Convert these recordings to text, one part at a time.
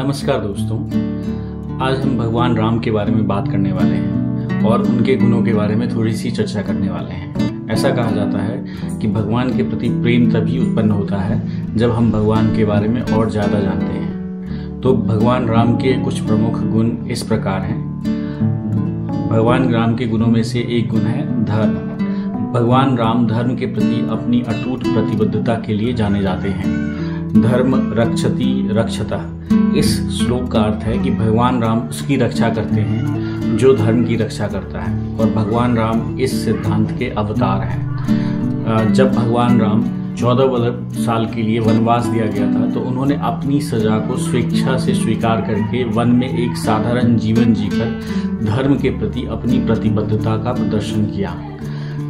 नमस्कार दोस्तों, आज हम भगवान राम के बारे में बात करने वाले हैं और उनके गुणों के बारे में थोड़ी सी चर्चा करने वाले हैं। ऐसा कहा जाता है कि भगवान के प्रति प्रेम तभी उत्पन्न होता है जब हम भगवान के बारे में और ज़्यादा जानते हैं। तो भगवान राम के कुछ प्रमुख गुण इस प्रकार हैं। भगवान राम के गुणों में से एक गुण है धर्म। भगवान राम धर्म के प्रति अपनी अटूट प्रतिबद्धता के लिए जाने जाते हैं। धर्म रक्षति रक्षता, इस श्लोक का अर्थ है कि भगवान राम उसकी रक्षा करते हैं जो धर्म की रक्षा करता है, और भगवान राम इस सिद्धांत के अवतार हैं। जब भगवान राम 14 साल के लिए वनवास दिया गया था तो उन्होंने अपनी सजा को स्वेच्छा से स्वीकार करके वन में एक साधारण जीवन जीकर धर्म के प्रति अपनी प्रतिबद्धता का प्रदर्शन किया।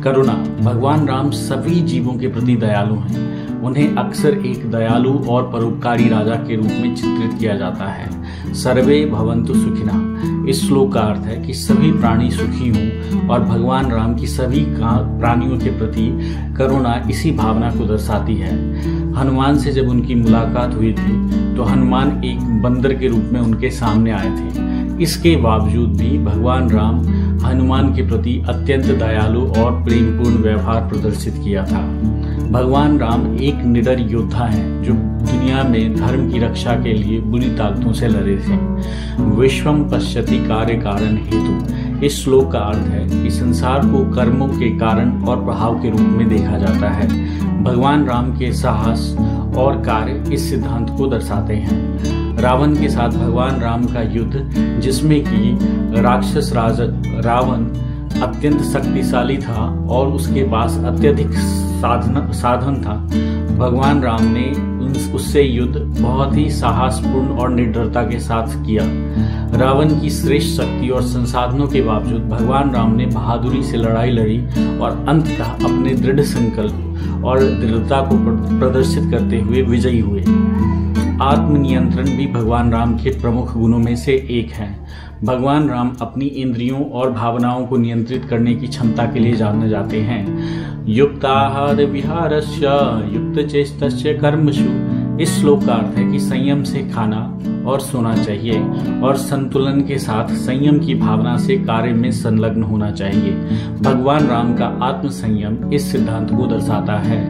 करुणा, भगवान राम सभी जीवों के प्रति दयालु हैं। उन्हें अक्सर एक दयालु और परोपकारी राजा के रूप में चित्रित किया जाता है। सर्वे भवन्तु सुखिनः, इस श्लोक का अर्थ है कि सभी प्राणी सुखी हों, और भगवान राम की सभी प्राणियों के प्रति करुणा इसी भावना को दर्शाती है। हनुमान से जब उनकी मुलाकात हुई थी तो हनुमान एक बंदर के रूप में उनके सामने आए थे। इसके बावजूद भी भगवान राम हनुमान के प्रति अत्यंत दयालु और प्रेमपूर्ण व्यवहार प्रदर्शित किया था। भगवान राम एक निडर योद्धा हैं जो दुनिया में धर्म की रक्षा के लिए बुरी ताकतों से लड़े थे। विश्वम पश्यति कार्य कारण हेतु, इस श्लोक का अर्थ है कि संसार को कर्मों के कारण और प्रभाव के रूप में देखा जाता है। भगवान राम के साहस और कार्य इस सिद्धांत को दर्शाते हैं। रावण के साथ भगवान राम का युद्ध, जिसमें कि राक्षस राजा रावण अत्यंत शक्तिशाली था और उसके पास अत्यधिक साधन था, भगवान राम ने उससे युद्ध बहुत ही साहसपूर्ण और निडरता के साथ किया। रावण की श्रेष्ठ शक्ति और संसाधनों के बावजूद भगवान राम ने बहादुरी से लड़ाई लड़ी और अंततः अपने दृढ़ संकल्प और दृढ़ता को प्रदर्शित करते हुए विजयी हुए। आत्मनियंत्रण भी भगवान राम के प्रमुख गुणों में से एक है। भगवान राम अपनी इंद्रियों और भावनाओं को नियंत्रित करने की क्षमता के लिए जाने जाते हैं। युक्ताहार विहारस्य युक्तचेष्टस्य कर्मसु, इस श्लोक का अर्थ है कि संयम से खाना और सोना चाहिए और संतुलन के साथ संयम की भावना से कार्य में संलग्न होना चाहिए। भगवान राम का आत्म संयम इस सिद्धांत को दर्शाता है।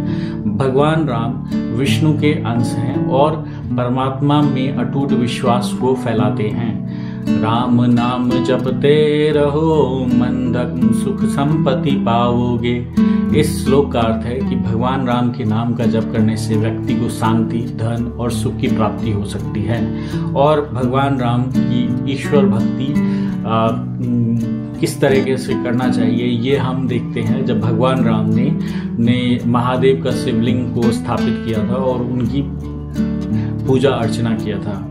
भगवान राम विष्णु के अंश हैं और परमात्मा में अटूट विश्वास को फैलाते हैं। राम नाम जपते रहो, मंदक सुख संपत्ति पाओगे। इस श्लोक का अर्थ है कि भगवान राम के नाम का जप करने से व्यक्ति को शांति, धन और सुख की प्राप्ति हो सकती है। और भगवान राम की ईश्वर भक्ति किस तरीके से करना चाहिए ये हम देखते हैं। जब भगवान राम ने महादेव का शिवलिंग को स्थापित किया था और उनकी पूजा अर्चना किया था।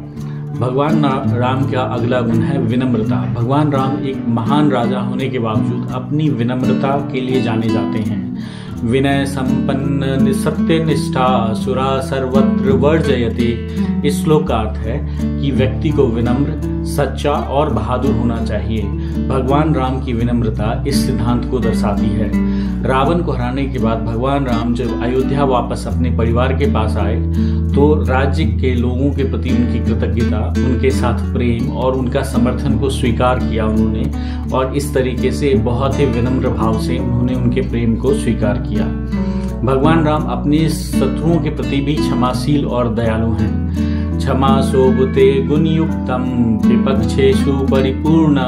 भगवान राम का अगला गुण है विनम्रता। भगवान राम एक महान राजा होने के बावजूद अपनी विनम्रता के लिए जाने जाते हैं। विनय संपन्न सत्य निष्ठा सुरा सर्वत्र वर्जयते, इस श्लोक का अर्थ है कि व्यक्ति को विनम्र, सच्चा और बहादुर होना चाहिए। भगवान राम की विनम्रता इस सिद्धांत को दर्शाती है। रावण को हराने के बाद भगवान राम जब अयोध्या वापस अपने परिवार के पास आए तो राज्य के लोगों के प्रति उनकी कृतज्ञता, उनके साथ प्रेम और उनका समर्थन को स्वीकार किया उन्होंने, और इस तरीके से बहुत ही विनम्र भाव से उन्होंने उनके प्रेम को स्वीकार किया। भगवान राम अपने शत्रुओं के प्रति भी क्षमाशील और दयालु हैं। क्षमा सोबुते गुणयुक्तम विपक्षेषु परिपूर्ण,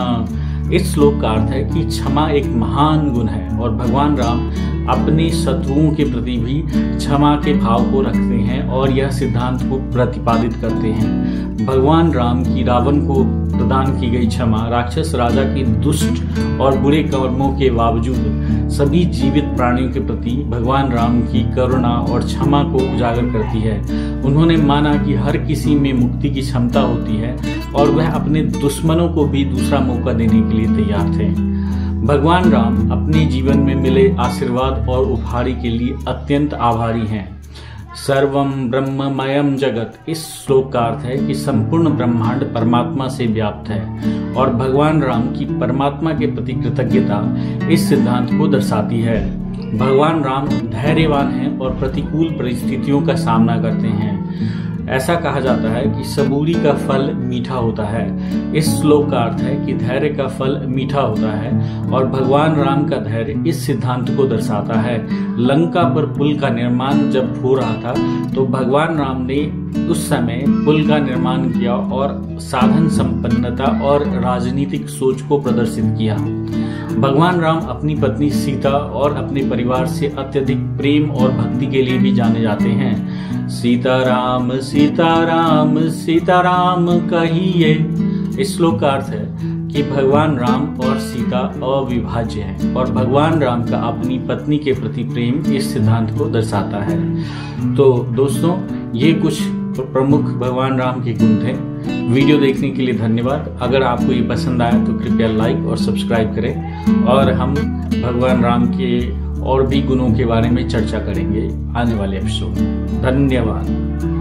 इस श्लोक का अर्थ है कि क्षमा एक महान गुण है, और भगवान राम अपने शत्रुओं के प्रति भी क्षमा के भाव को रखते हैं और यह सिद्धांत को प्रतिपादित करते हैं। भगवान राम की रावण को प्रदान की गई क्षमा राक्षस राजा के दुष्ट और बुरे कर्मों के बावजूद सभी जीवित प्राणियों के प्रति भगवान राम की करुणा और क्षमा को उजागर करती है। उन्होंने माना कि हर किसी में मुक्ति की क्षमता होती है और वह अपने दुश्मनों को भी दूसरा मौका देने के लिए तैयार थे। भगवान राम अपने जीवन में मिले आशीर्वाद और उपहार के लिए अत्यंत आभारी हैं। सर्वम ब्रह्ममयम जगत, इस श्लोक का अर्थ है कि संपूर्ण ब्रह्मांड परमात्मा से व्याप्त है, और भगवान राम की परमात्मा के प्रति कृतज्ञता इस सिद्धांत को दर्शाती है। भगवान राम धैर्यवान हैं और प्रतिकूल परिस्थितियों का सामना करते हैं। ऐसा कहा जाता है कि सबूरी का फल मीठा होता है। इस श्लोक का अर्थ है कि धैर्य का फल मीठा होता है और भगवान राम का धैर्य इस सिद्धांत को दर्शाता है। लंका पर पुल का निर्माण जब हो रहा था तो भगवान राम ने उस समय पुल का निर्माण किया और साधन संपन्नता और राजनीतिक सोच को प्रदर्शित किया। भगवान राम अपनी पत्नी सीता और अपने परिवार से अत्यधिक प्रेम और भक्ति के लिए भी जाने जाते हैं। सीताराम सीताराम सीताराम कहिए। इस श्लोक का अर्थ है कि भगवान राम और सीता अविभाज्य हैं और भगवान राम का अपनी पत्नी के प्रति प्रेम इस सिद्धांत को दर्शाता है। तो दोस्तों, ये कुछ प्रमुख भगवान राम के गुण थे। वीडियो देखने के लिए धन्यवाद। अगर आपको ये पसंद आया तो कृपया लाइक और सब्सक्राइब करें और हम भगवान राम के और भी गुणों के बारे में चर्चा करेंगे आने वाले एपिसोड में। धन्यवाद।